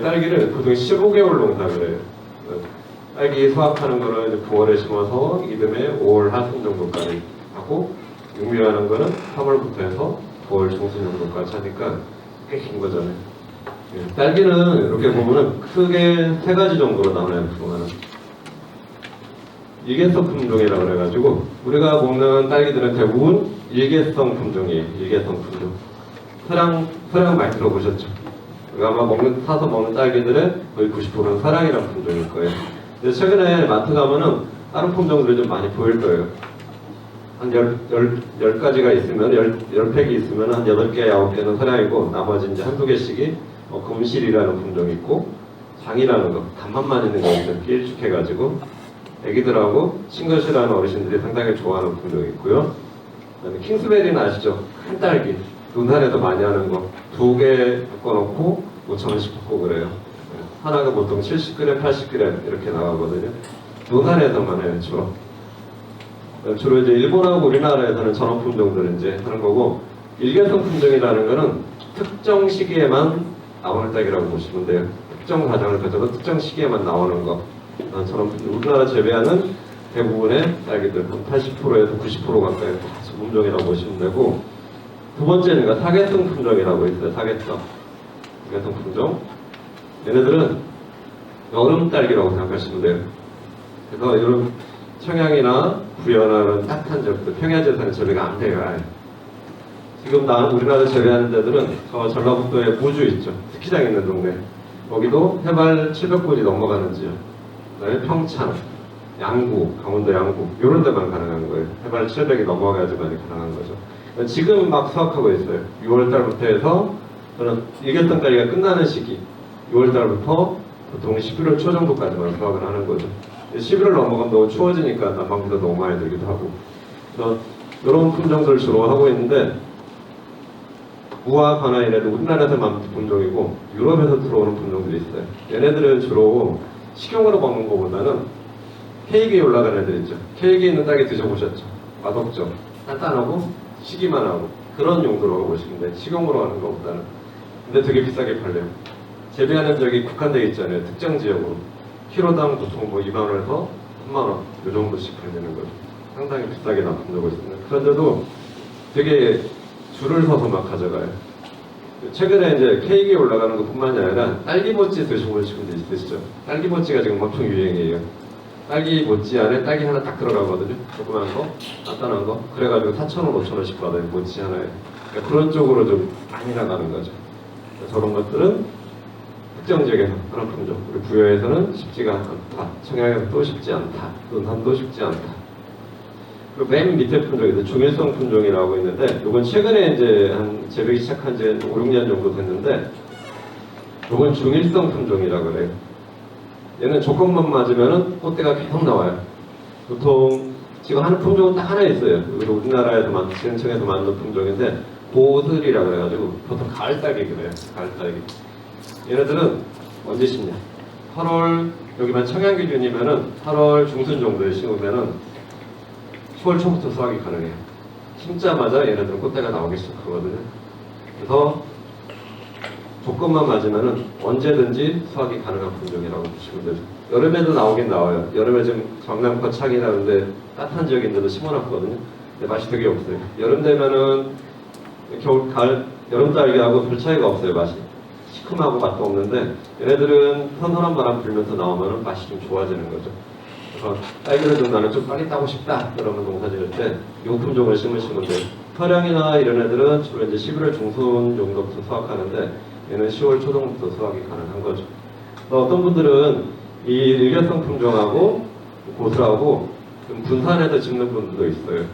딸기를 보통 15개월 농사를 해요. 딸기 수확하는 거는 이제 9월에 심어서 이듬해 5월 하순 정도까지 하고, 육류하는 거는 3월부터 해서 9월 중순 정도까지 하니까 꽤 긴 거잖아요. 딸기는 이렇게 보면은 크게 세 가지 정도로 나눠요. 그동안은 일개성 품종이라고 그래가지고, 우리가 먹는 딸기들은 대부분 일개성 품종이에요. 일개성 품종. 서량 많이 들어보셨죠? 아마 사서 먹는 딸기들의 거의 90%는 서량이라는 품종일 거예요. 근데 최근에 마트 가면은 다른 품종들이 좀 많이 보일 거예요. 한 10가지가 있으면, 10팩이 있으면 한 8개, 9개는 서량이고, 나머지 이제 한두 개씩이 금실이라는 품종이 있고, 장이라는 거, 단맛만 있는 거 있어요. 길쭉해가지고, 애기들하고 싱글시라는 어르신들이 상당히 좋아하는 품종이 있고요. 그다음에 킹스베리는 아시죠? 큰 딸기. 논산에서 많이 하는 거 2개 바꿔놓고 5,000원씩 받고 그래요. 하나가 보통 70g, 80g 이렇게 나가거든요. 논산에서만 해요, 주로. 주로 이제 일본하고 우리나라에서는 전원 품종들을 이제 하는 거고, 일개성 품종이라는 거는 특정 시기에만 나오는 딸기라고 보시면 돼요. 특정 과정을 거쳐서 특정 시기에만 나오는 거. 전원 품종. 우리나라 재배하는 대부분의 딸기들, 80%에서 90% 가까이 품종이라고 보시면 되고, 두 번째는 사계성 품종이라고 있어요. 사계성 품종. 얘네들은 여름 딸기라고 생각하시면 돼요. 그래서 이런 청양이나 부연하는 따뜻한 지역들, 평야지역에서는 재배가 안 돼요. 아예. 지금 우리나라 재배하는 데들은 저 전라북도에 무주 있죠. 스키장 있는 동네. 거기도 해발 700고지 넘어가는 지역. 그다음에 평창, 양구, 강원도 양구 이런 데만 가능한 거예요. 해발 700이 넘어가야지만 가능한 거죠. 지금 막 수확하고 있어요. 6월달부터 해서 저는 일개성 딸기가 끝나는 시기 6월달부터 보통 11월 초 정도까지만 수확을 하는 거죠. 11월 넘어가면 너무 추워지니까 난방비도 너무 많이 들기도 하고, 그래서 이런 품종들을 주로 하고 있는데, 무화, 가나 이래도 우리나라에서만 품종이고 유럽에서 들어오는 품종들이 있어요. 얘네들은 주로 식용으로 먹는 것보다는 케이크에 올라가는 애들 있죠. 케이크에 있는 딸기 드셔보셨죠? 맛없죠? 단단하고 시기만 하고 그런 용도로 보시면 돼요. 식용으로 하는 것보다는. 근데 되게 비싸게 팔려요. 재배하는 지역이 국한되어 있잖아요. 특정 지역으로. 키로당 보통 2만원에서 3만원 이 정도씩 팔리는 거죠. 상당히 비싸게 납품되고 있습니다. 그런데도 되게 줄을 서서 막 가져가요. 최근에 이제 케이크에 올라가는 것뿐만이 아니라 딸기모찌 드셔보신 분들 있으시죠? 딸기모찌가 지금 엄청 유행이에요. 딸기 모찌 안에 딸기 하나 딱 들어가거든요. 조그만 거, 간단한 거. 그래가지고 4,000원, 5,000원씩 받아요. 모찌 하나에. 그러니까 그런 쪽으로 좀 많이 나가는 거죠. 저런 것들은 특정 지역에서 하는 품종. 우리 부여에서는 쉽지가 않다. 청양에서도 쉽지 않다. 논산도 쉽지 않다. 그리고 맨 밑에 품종이 중일성 품종이라고 있는데, 이건 최근에 이제 한 재배기 시작한 지 5, 6년 정도 됐는데, 이건 중일성 품종이라고 그래요. 얘는 조건만 맞으면은 꽃대가 계속 나와요. 보통 지금 하는 품종은 딱 하나 있어요. 우리나라에서 지능청에서 만든 품종인데 보슬이라고 그래가지고 보통 가을 딸기 그래요. 가을 딸기. 얘네들은 언제 심냐? 8월, 여기만 청양 기준이면은 8월 중순 정도에 심으면은 10월 초부터 수확이 가능해요. 심자마자 얘네들은 꽃대가 나오기 시작하거든요. 그래서 조건만 맞으면은 언제든지 수확이 가능한 품종이라고 보시면 되죠. 여름에도 나오긴 나와요. 여름에 지금 경남 거창이나 그런데 따뜻한 지역인데도 심어놨거든요. 근데 맛이 되게 없어요. 여름 되면은 여름 딸기하고 별 차이가 없어요. 맛이 시큼하고 맛도 없는데, 얘네들은 선선한 바람 불면서 나오면은 맛이 좀 좋아지는 거죠. 그래서 딸기를 좀 나는 좀 빨리 따고 싶다 그러면 농사 지을 때 이 품종을 심으시면 돼요. 서량이나 이런 애들은 주로 이제 11월 중순 정도부터 수확하는데, 얘는 10월 초정부터 수확이 가능한 거죠. 어떤 분들은 이 일개성 품종하고 고슬하고 좀 분산해서 짓는 분들도 있어요.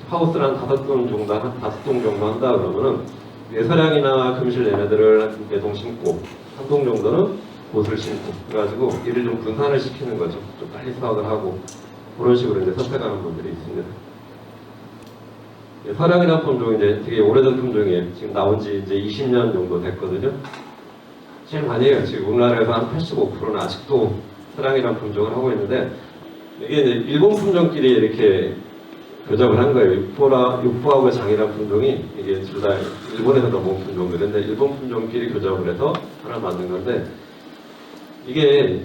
하우스를 한 5동 정도, 한 5동 정도 한다 그러면은 서량이나 금실 얘네들을 한 4동 심고, 1동 정도는 고슬 심고, 그래가지고 이를 좀 분산을 시키는 거죠. 좀 빨리 수확을 하고, 그런 식으로 이제 선택하는 분들이 있습니다. 서량이라는 품종이 이제 되게 오래된 품종이에요. 지금 나온 지 이제 20년 정도 됐거든요. 제일 많이 해요. 지금 우리나라에서 한 85%는 아직도 서량이라는 품종을 하고 있는데, 이게 이제 일본 품종끼리 이렇게 교잡을 한 거예요. 육포하고 장이란 품종이 이게 둘 다 일본에서 넘어온 품종들인데 일본 품종끼리 교잡을 해서 하나 만든 건데 이게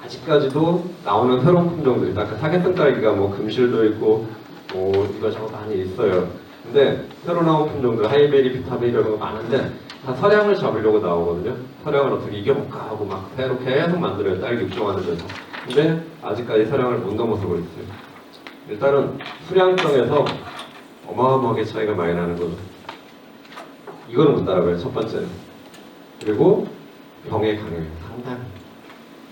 아직까지도 나오는 새로운 품종들이 아까 사계성 딸기가 뭐 금실도 있고 뭐 이거저거 많이 있어요. 근데 새로 나온 품종들 하이베리, 비타베리 이런 거 많은데 다 서량을 잡으려고 나오거든요. 서량을 어떻게 이겨볼까 하고 막 새로 계속 만들어요. 딸기 육종하는 데서. 근데 아직까지 서량을 못 넘어서고 있어요. 일단은 수량성에서 어마어마하게 차이가 많이 나는 거죠. 이거는 못 따라가요. 첫 번째는. 그리고 병에 강해요. 상당히.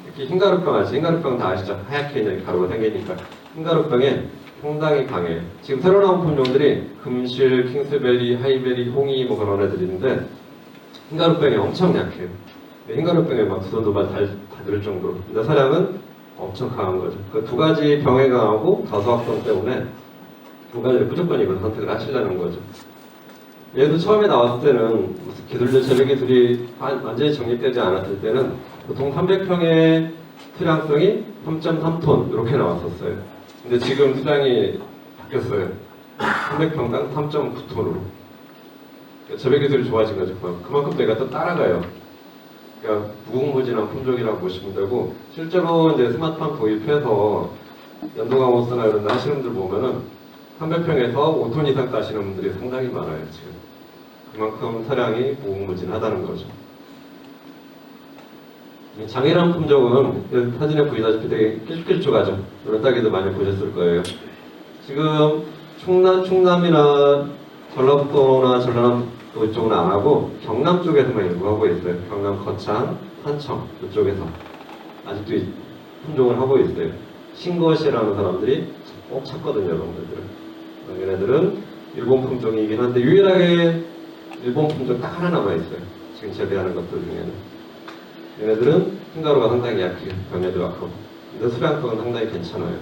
이렇게 흰가루병 아시죠? 흰가루병 다 아시죠? 하얗게 이제 가루가 생기니까. 흰가루병에 상당히 강해요. 지금 새로 나온 품종들이 금실, 킹스베리, 하이베리, 홍이 뭐 그런 애들이 있는데 흰가루병이 엄청 약해요. 흰가루병에 막 두 손도 다 들 정도로. 근데 사량은 엄청 강한 거죠. 그 두 가지 병에 강하고 다소학성 때문에 두 가지를 무조건 이걸 선택을 하시려는 거죠. 얘도 처음에 나왔을 때는 기술적 재배 기술이 완전히 정립되지 않았을 때는 보통 300평의 수량성이 3.3톤 이렇게 나왔었어요. 근데 지금 수량이 바뀌었어요. 300평당 3.9톤으로. 재배 기술이 좋아진 거죠. 그만큼 내가 또 따라가요. 그러니까 무궁무진한 품종이라고 보시면 되고 실제로 이제 스마트팜 도입해서 연동하우스나 이런 데 하시는 분들 보면은 300평에서 5톤 이상 따시는 분들이 상당히 많아요. 지금 그만큼 사량이 무궁무진하다는 거죠. 장애란 품종은 사진에 보이다시피 되게 길쭉길쭉하죠. 이런 딸기도 많이 보셨을 거예요. 지금 충남이나 전라북도나 전라남도 이쪽은 안 하고 경남 쪽에서만 일부 하고 있어요. 경남 거창, 산청 이쪽에서 아직도 이 품종을 하고 있어요. 신것이라는 사람들이 꼭 찾거든요, 여러분들. 얘네들은 일본 품종이긴 한데 유일하게 일본 품종 딱 하나 남아 있어요. 지금 재배하는 것들 중에는. 얘네들은 흰가루가 상당히 약해요. 병에도 약하고. 근데 수량성은 상당히 괜찮아요.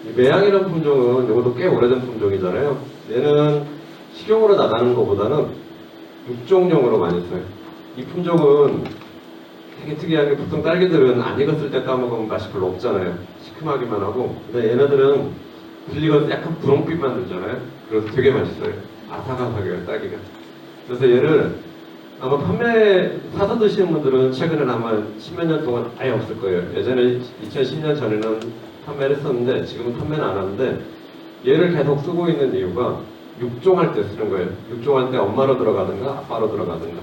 이 매양이라는 품종은 이것도 꽤 오래된 품종이잖아요. 얘는 식용으로 나가는 것보다는 육종용으로 많이 써요. 이 품종은 되게 특이한 게 보통 딸기들은 안 익었을 때 따먹으면 맛이 별로 없잖아요. 시큼하기만 하고. 근데 얘네들은 불리고 약간 분홍빛만 들잖아요. 그래서 되게 맛있어요. 아삭아삭해요, 딸기가. 그래서 얘를 아마 사서 드시는 분들은 최근에는 아마 10몇 년 동안 아예 없을 거예요. 예전에 2010년 전에는 판매를 했었는데 지금은 판매는 안 하는데 얘를 계속 쓰고 있는 이유가 육종할 때 쓰는 거예요. 육종할 때 엄마로 들어가든가 아빠로 들어가든가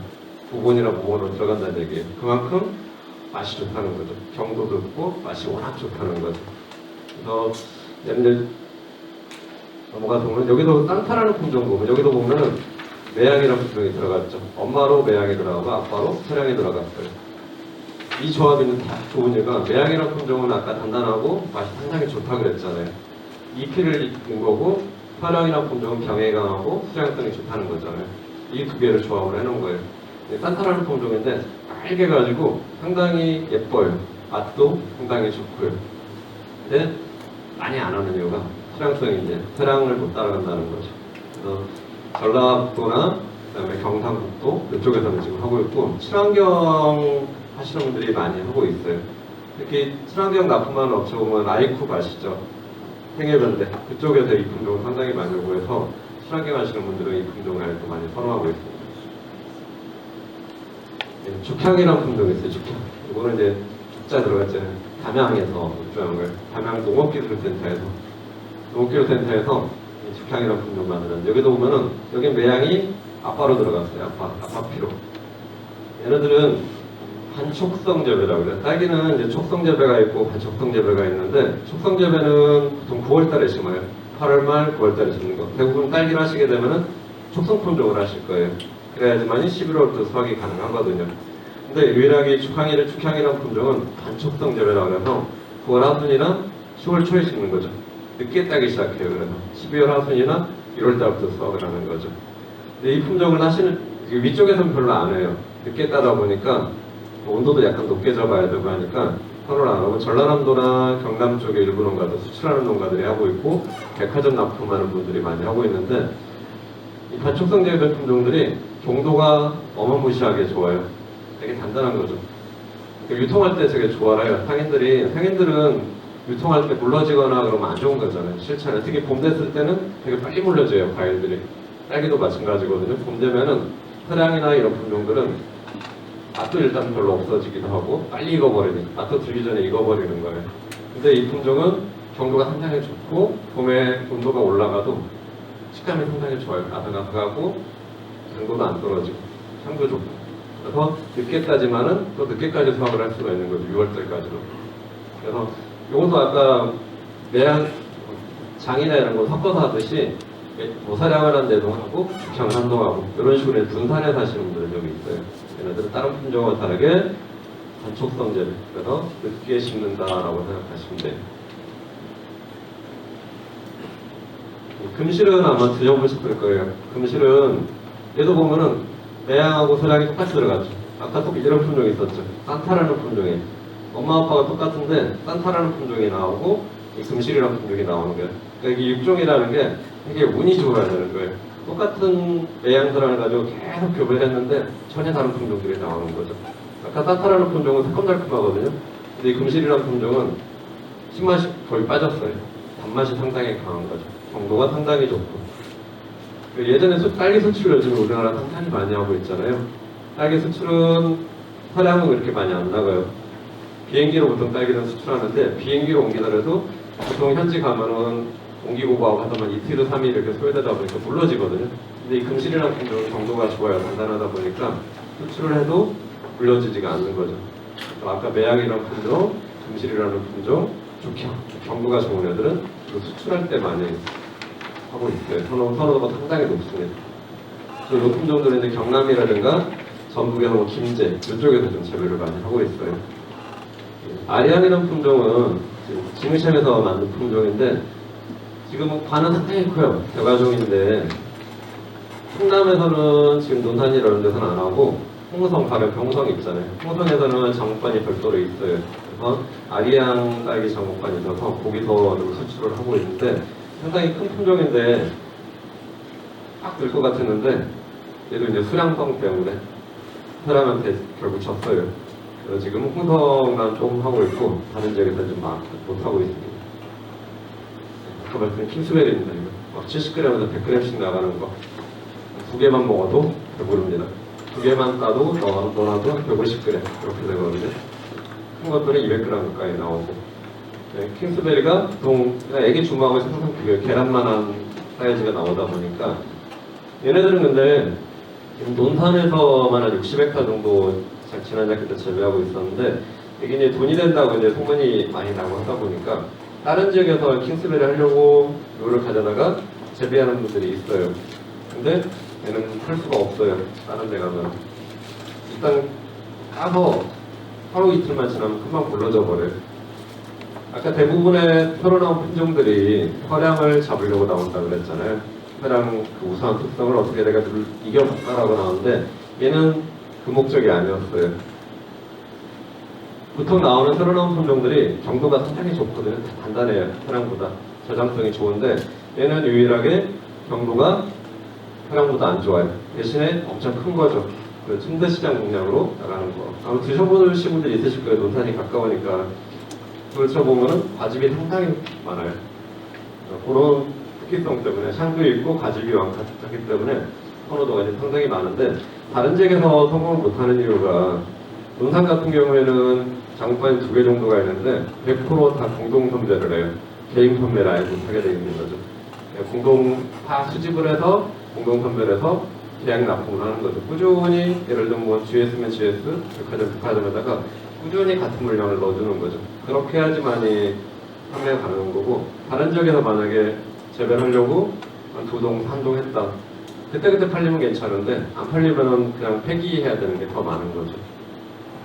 부본이나 모본으로 들어간다는 얘기예요. 그만큼 맛이 좋다는 거죠. 경도도 있고 맛이 워낙 좋다는 거죠. 그래서 얘는 넘어가서 보면 여기도 산타라는 품종 보면 여기도 보면은 매양이라는 품종이 들어갔죠. 엄마로 매양이 들어가고 아빠로 서량이 들어갔어요. 이 조합이 다 좋은 이유가 매양이라는 품종은 아까 단단하고 맛이 상당히 좋다고 그랬잖아요. 이 피를 입은 거고 서량이라는 품종은 병에 강하고 수량성이 좋다는 거잖아요. 이 두 개를 조합을 해놓은 거예요. 산타라는 품종인데 빨개가지고 상당히 예뻐요. 맛도 상당히 좋고요. 근데 많이 안 하는 이유가 수량성이 이제 서량을 못 따라간다는 거죠. 그래서 전라북도나 그다음에 경상북도 이쪽에서는 지금 하고 있고 친환경 하시는 분들이 많이 하고 있어요. 특히 친환경 납품하는 업체 보면 아이쿱 아시죠? 생애변대 그쪽에서 이 품종을 상당히 많이 오고 해서 친환경 하시는 분들은 이 품종을 또 많이 선호하고 있습니다. 죽향이라는 품종이 있어요. 죽향. 이거는 이제 죽자 들어갔잖아요. 담양에서 입주한 거예요. 담양 농업기술센터에서 죽향이라는 품종 만드는. 여기도 보면은 여기 매양이 아빠로 들어갔어요. 아빠 피로. 얘네들은 반촉성 재배라고 그래요. 딸기는 이제 촉성 재배가 있고 반촉성 재배가 있는데 촉성 재배는 보통 9월달에 심어요. 8월 말 9월달에 심는 거. 대부분 딸기를 하시게 되면은 촉성 품종을 하실 거예요. 그래야지만이 11월부터 수확이 가능하거든요. 근데 유일하게 죽향이라는 품종은 반촉성 재배라고 해서 9월 하순이나 10월 초에 심는 거죠. 늦게 따기 시작해요. 그래서 12월 하순이나 1월 달부터 수확을 하는 거죠. 근데 이 품종을 하시는 위쪽에서는 별로 안 해요. 늦게 따다 보니까 온도도 약간 높게 잡아야 되고 하니까 선호를 안 하고 전라남도나 경남 쪽에 일부 농가도 수출하는 농가들이 하고 있고 백화점 납품하는 분들이 많이 하고 있는데 이 반촉성 재배 품종들이 경도가 어마무시하게 좋아요. 되게 단단한 거죠. 유통할 때 되게 좋아해요. 상인들은 유통할 때 물러지거나 그러면 안 좋은 거잖아요. 실천에. 특히 봄 됐을 때는 되게 빨리 물러져요, 과일들이. 딸기도 마찬가지거든요. 봄 되면은 서량이나 이런 품종들은 맛도 일단 별로 없어지기도 하고 빨리 익어버리니까 맛도 들기 전에 익어버리는 거예요. 근데 이 품종은 경도가 상당히 좋고 봄에 온도가 올라가도 식감이 상당히 좋아요. 아삭아삭하고 당도도 안 떨어지고 향도 좋고. 그래서 늦게까지만은 또 늦게까지 수확을 할 수가 있는 거죠. 6월달까지도. 그래서 이것도 아까 매양 장이나 이런 거 섞어서 하듯이 모사량을 한 데도 하고 죽향을 한 도 하고 이런 식으로 분산해 사시는 분들이 여기 있어요. 얘네들은 다른 품종과 다르게 단촉성제를 그래서 늦게 심는다라고 생각하시면 돼요. 금실은 아마 드셔보셨을 거예요. 금실은 얘도 보면은 매양하고 소량이 똑같이 들어갔죠. 아까 또 이런 품종이 있었죠. 산타라는 품종이 엄마 아빠가 똑같은데 산타라는 품종이 나오고 이 금실이라는 품종이 나오는 거예요. 그러니까 이게 육종이라는 게 되게 운이 좋아야 되는 거예요. 똑같은 매양들을 가지고 계속 교배를 했는데 전혀 다른 품종들이 나오는 거죠. 아까 산타라는 품종은 새콤달콤하거든요. 근데 이 금실이라는 품종은 신맛이 거의 빠졌어요. 단맛이 상당히 강한 거죠. 정도가 상당히 좋고. 예전에 딸기 수출 요즘 우리나라 상당히 많이 하고 있잖아요. 딸기 수출은 사량은 그렇게 많이 안 나가요. 비행기로 보통 딸기는 수출하는데 비행기로 옮기더라도 보통 현지 가면은 옮기고 가고 하다만 이틀, 3일 이렇게 소요되다 보니까 물러지거든요. 근데 이 금실이라는 품종은 정도가 좋아요. 단단하다 보니까 수출을 해도 물러지지가 않는 거죠. 아까 매양이라는 품종, 금실이라는 품종, 죽향, 경도가 좋은 애들은 수출할 때 많이 하고 있어요. 선호도가 상당히 높습니다. 이 품종들은 이제 경남이라든가 전북에서 뭐 김제 이쪽에서 좀 재배를 많이 하고 있어요. 아리안이라는 품종은 지금 지무시에서 만든 품종인데 지금 관은 상당히 커요. 대과종인데 충남에서는 지금 논산이 이런 데서는 안 하고 홍성 가면 병성 있잖아요. 홍성에서는 장목관이 별도로 있어요. 그래서 아리안 딸기 장목관이 있어서 거기서 수출을 하고 있는데 상당히 큰 품종인데 딱 될 것 같았는데 얘도 이제 수량성 때문에 사람한테 결국 졌어요. 그래서 지금 홍성만 조금 하고 있고 다른 지역에서 좀 못하고 있습니다. 아까 말씀드린 킹스베리입니다. 이거 막 70g에서 100g씩 나가는 거 두 개만 먹어도 배부릅니다. 두 개만 따도 넣어도 150g 그렇게 되거든요. 큰 것들은 200g 가까이 나오고 네, 킹스베리가 보통 애기 주먹하고 항상 비교해 계란만한 사이즈가 나오다 보니까 얘네들은 근데 지금 논산에서만 한 60헥타 정도 지난 학기 때 재배하고 있었는데 이게 이제 돈이 된다고 이제 소문이 많이 나고 하다 보니까 다른 지역에서 킹스베리 하려고 노력하려다가 재배하는 분들이 있어요. 근데 얘는 팔 수가 없어요. 다른 데 가면 일단 까서 하루 이틀만 지나면 금방 물러져 버려요. 아까 대부분의 새로 나온 품종들이 화량을 잡으려고 나온다고 그랬잖아요. 화량 그 우수한 특성을 어떻게 내가 이겨봤다라고 나오는데 얘는 그 목적이 아니었어요. 보통 나오는 새로 나온 품종들이 정도가 상당히 좋거든요. 단단해요. 화량보다 저장성이 좋은데 얘는 유일하게 경도가 화량보다 안 좋아요. 대신에 엄청 큰 거죠. 그 침대시장 공략으로 나가는 거. 아마 드셔보신 분들이 있으실 거예요. 논산이 가까우니까. 그렇죠 보면은 과즙이 상당히 많아요. 그런 특이성 때문에 향도 있고 과즙이 많기 때문에 선호도가 상당히 많은데 다른 지역에서 성공을 못하는 이유가 논산 같은 경우에는 장목관이 2개 정도가 있는데 100%다 공동 선배를 해요. 개인 판매를 아예 못하게 되어 있는 거죠. 공동 다 수집을 해서 공동 판매를 해서 계약 납품을 하는 거죠. 꾸준히 예를 들면 뭐 GS면 GS, 백화점에다가 꾸준히 같은 물량을 넣어주는 거죠. 그렇게 해야지만이 판매가 가능한 거고 다른 지역에서 만약에 재배를 하려고 한 2동, 3동 했다. 그때그때 팔리면 괜찮은데 안 팔리면 그냥 폐기해야 되는 게 더 많은 거죠.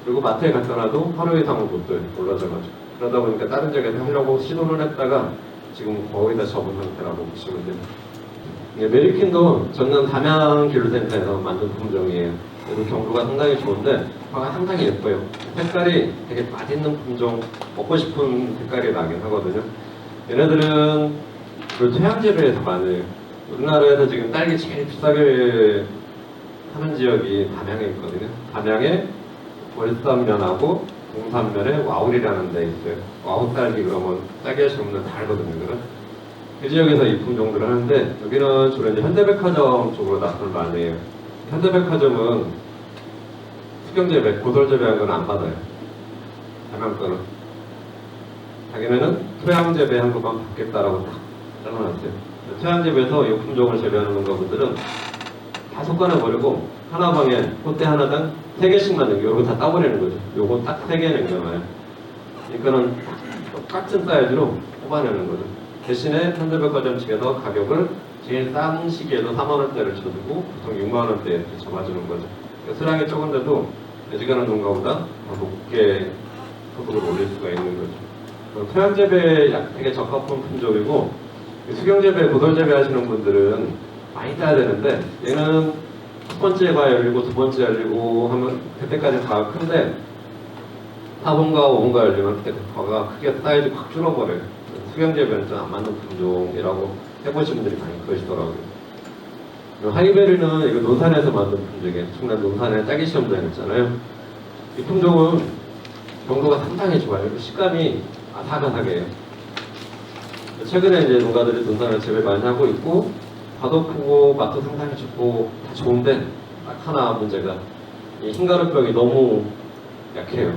그리고 마트에 갖다 놔도 하루 이상은 못 둬요. 올라져가지고. 그러다 보니까 다른 지역에서 하려고 시도를 했다가 지금 거의 다 접은 상태라고 보시면 돼요. 메리킨도 전남 담양교류센터에서 만든 품종이에요. 그래서 경도가 상당히 좋은데 화가 상당히 예뻐요. 색깔이 되게 맛있는 품종, 먹고 싶은 색깔이 나긴 하거든요. 얘네들은 그 토양지를 해서 많이 우리나라에서 지금 딸기 제일 비싸게 하는 지역이 담양에 있거든요. 담양에 월산면하고 동산면에 와울이라는 데 있어요. 와우 딸기 그러면 딸기 하시는 분들 다 알거든요. 그런. 그 지역에서 이 품종들을 하는데 여기는 주로 이제 현대백화점 쪽으로 납품을 많이 해요. 현대백화점은 수경재배, 고설재배한 건 안 받아요. 다만 거는 자기네는 토양재배한 것만 받겠다라고 딱 잘라놨어요. 토양재배에서 이 품종을 재배하는 농가분들은 다 섞어내버리고 하나 방에 꽃대 하나당 3개씩만 남겨. 요거 다 따버리는 거죠. 요거 딱 3개 남겨놔요. 그러니까는 똑같은 사이즈로 뽑아내는 거죠. 대신에 현대백화점 측에서 가격을 제일 싼 시기에도 4만원대를 쳐주고 보통 6만원대에 이렇게 잡아주는 거죠. 그러니까 수량이 적은데도 매지가는 농가보다 더 높게 소득을 올릴 수가 있는 거죠. 토양재배에 되게 적합한 품종이고 수경재배, 고설재배 하시는 분들은 많이 따야 되는데 얘는 첫 번째가 열리고 두 번째 열리고 하면 그때까지 다 큰데 4번과 5번가 열리면 그때 과가 크게 사이즈 확 줄어버려요. 수경재배는 좀 안 맞는 품종이라고 해보신 분들이 많이 그러시더라고요. 하이베리는 이거 논산에서 만든 품종이에요. 충남 논산에 딸기 시험장 있잖아요. 이 품종은 경도가 상당히 좋아요. 식감이 아삭아삭해요. 최근에 이제 농가들이 논산을 재배 많이 하고 있고 봐도 크고 맛도 상당히 좋고 다 좋은데 딱 하나 문제가 이 흰가루병이 너무 약해요.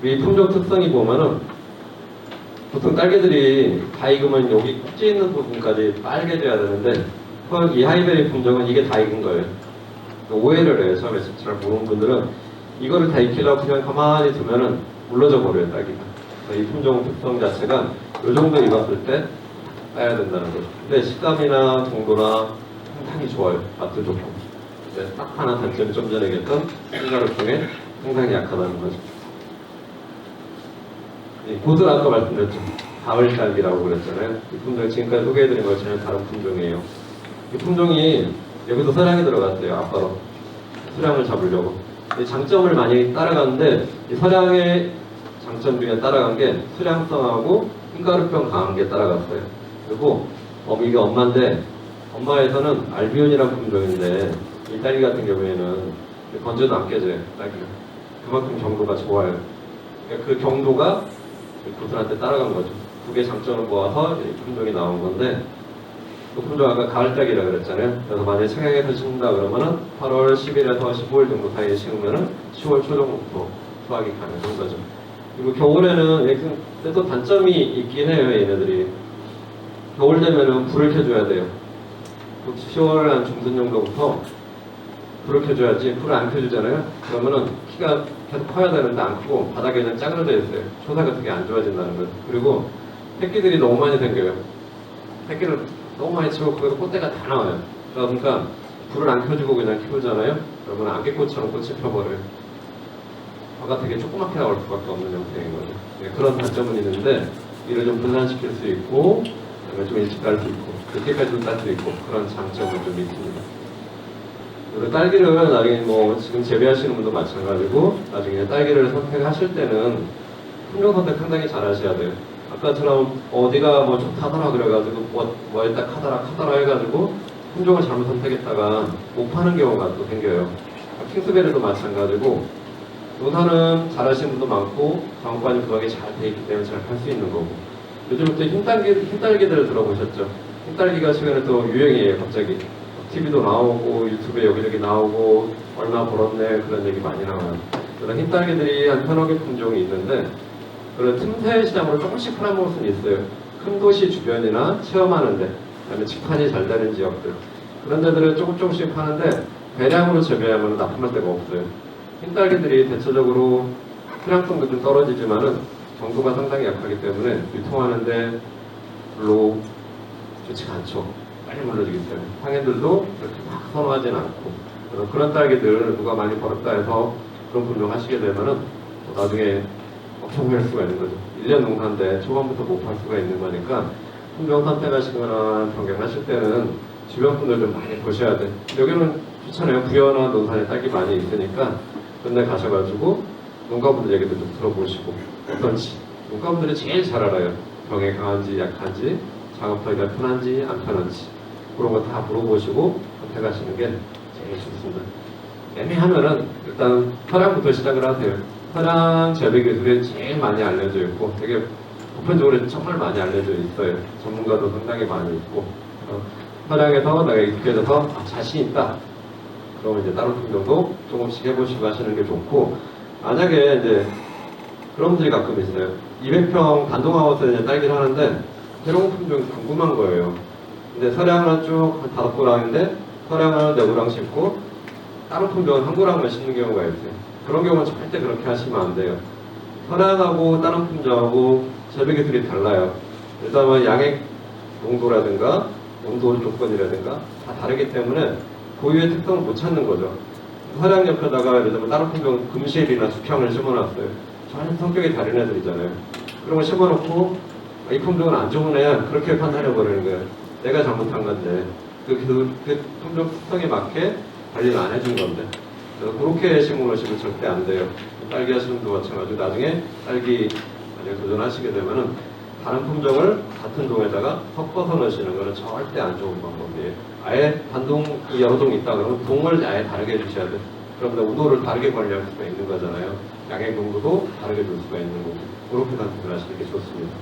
이 품종 특성이 보면은 보통 딸기들이 다 익으면 여기 꼭지 있는 부분까지 빨개져야 되는데 이 하이베리 품종은 이게 다 익은 거예요. 오해를 해요. 처음에 잘 모르는 분들은 이거를 다 익히려고 그냥 가만히 두면은 물러져 버려요, 딸기가. 이 품종 특성 자체가 이 정도 익었을 때 따야 된다는 거죠. 근데 식감이나 정도나 상당히 좋아요. 맛도 좋고. 근데 딱 하나 단점이 좀 전에 얘기했던 흰가루병에 상당히 약하다는 거죠. 고들 아까 말씀드렸죠. 가을 딸기라고 그랬잖아요. 이 품종 지금까지 소개해드린 거 전혀 다른 품종이에요. 이 품종이 여기도 서량이 들어갔어요. 앞바로 수량을 잡으려고. 장점을 많이 따라가는데 이 서량의 장점 중에 따라간 게 수량성하고 흰가루병 강한 게 따라갔어요. 그리고 이게 엄마인데 엄마에서는 알비온이라는 품종인데 이 딸기 같은 경우에는 건져도 안 깨져요. 딸기가. 그만큼 경도가 좋아요. 그 경도가 고들한테 따라간 거죠. 두 개 장점을 모아서 이 품종이 나온 건데 그 품종 아까 가을 딸기라 그랬잖아요. 그래서 만약에 청양에서 심는다 그러면은 8월 10일에서 15일 정도 사이에 심으면은 10월 초 정도부터 수확이 가능한 거죠. 그리고 겨울에는 또 단점이 있긴 해요. 얘네들이 겨울 되면은 불을 켜줘야 돼요. 10월 한 중순 정도부터 불을 켜줘야지. 불을 안 켜주잖아요. 그러면은 키가 계속 커야 되는데 안 크고 바닥에 그냥 짜그러져 있어요. 초사가 되게 안 좋아진다는 거예요. 그리고 새끼들이 너무 많이 생겨요. 새끼를 너무 많이 치고 거기서 꽃대가 다 나와요. 그러니까 불을 안 켜주고 그냥 키우잖아요. 그러면 안개꽃처럼 꽃이 펴버려요. 화가 되게 조그맣게 나올 수밖에 없는 형태인 거죠. 네, 그런 단점은 있는데 이를 좀 분산시킬 수 있고 좀 일찍 딸 수 있고 늦게까지도 딸 수 있고 그런 장점은 좀 있습니다. 그리고 딸기를 나중에 지금 재배하시는 분도 마찬가지고 나중에 딸기를 선택하실 때는 품종 선택 상당히 잘 하셔야 돼요. 아까처럼 어디가 좋다더라 그래가지고 뭐에다 카더라 해가지고 품종을 잘못 선택했다가 못 파는 경우가 또 생겨요. 킹스베리도 마찬가지고 논산은 잘하시는 분도 많고 작업관이 구하기 잘 돼 있기 때문에 잘 팔 수 있는 거고 요즘 또 흰딸기들 들어보셨죠? 흰딸기가 최근에 또 유행이에요. 갑자기 TV도 나오고 유튜브에 여기저기 나오고 얼마 벌었네 그런 얘기 많이 나와요. 그런 흰딸기들이 한 1,000여 개 품종이 있는데 그런 틈새 시장으로 조금씩 팔아먹을 수는 있어요. 큰 도시 주변이나 체험하는 데 그다음에 직판이 잘 되는 지역들 그런 데들은 조금씩 파는데 대량으로 재배하면 납품할 데가 없어요. 흰딸기들이 대체적으로 수량성도 좀 떨어지지만은 정도가 상당히 약하기 때문에 유통하는데 별로 좋지가 않죠. 빨리 물러지기 때문에 상인들도 그렇게 막 선호하진 않고 그런 딸기들 누가 많이 벌었다 해서 그런 분명 하시게 되면은 나중에 엄청 후회할 수가 있는 거죠. 1년 농사인데 초반부터 못 팔 수가 있는 거니까 품종 선택하시거나 변경하실 때는 주변 분들 좀 많이 보셔야 돼. 여기는 좋잖아요. 부여나 논산에 딸기 많이 있으니까 그런데 가셔가지고 농가분들 얘기도 좀 들어보시고 어떤지 농가분들이 제일 잘 알아요. 병에 강한지 약한지 작업하기가 편한지 안 편한지 그런 거 다 물어보시고 선택하시는 게 제일 좋습니다. 애매하면은 일단 사랑부터 시작을 하세요. 서량 재배 기술이 제일 많이 알려져 있고 되게 보편적으로 정말 많이 알려져 있어요. 전문가도 상당히 많이 있고 서량에서 내가 익숙해져서 자신 있다. 그러면 이제 다른 품종도 조금씩 해보시고 하시는 게 좋고, 만약에 이제 그런 분들이 가끔 있어요. 200평 단독하우스에 이제 딸기를 하는데 새로운 품종이 궁금한 거예요. 근데 서량은 쭉 한 5고랑인데 서량은 4고랑 심고 다른 품종은 1고랑만 심는 경우가 있어요. 그런 경우는 절대 그렇게 하시면 안 돼요. 서량하고 다른 품종하고 재배 기술이 달라요. 일단은 양액 농도라든가 온도 조건이라든가 다 다르기 때문에 고유의 특성을 못 찾는 거죠. 서량 옆에다가 예를 들면 다른 품종 금실이나 숙향을 심어놨어요. 전혀 성격이 다른 애들이잖아요. 그런 거 심어놓고 이 품종은 안 좋은 애야 그렇게 판단해버리는 거예요. 내가 잘못한 건데 그 품종 특성에 맞게 관리를 안 해준 건데, 그래서 그렇게 심어놓으시면 절대 안 돼요. 딸기 하시는 분도 마찬가지로 나중에 딸기 만약에 도전하시게 되면은 다른 품종을 같은 동에다가 섞어서 넣으시는 거는 절대 안 좋은 방법이에요. 아예 단동이 여러 동 있다 그러면 동을 아예 다르게 해주셔야 돼요. 그러면 온도를 다르게 관리할 수가 있는 거잖아요. 양의 농도도 다르게 둘 수가 있는 거고, 그렇게 선택을 하시는 게 좋습니다.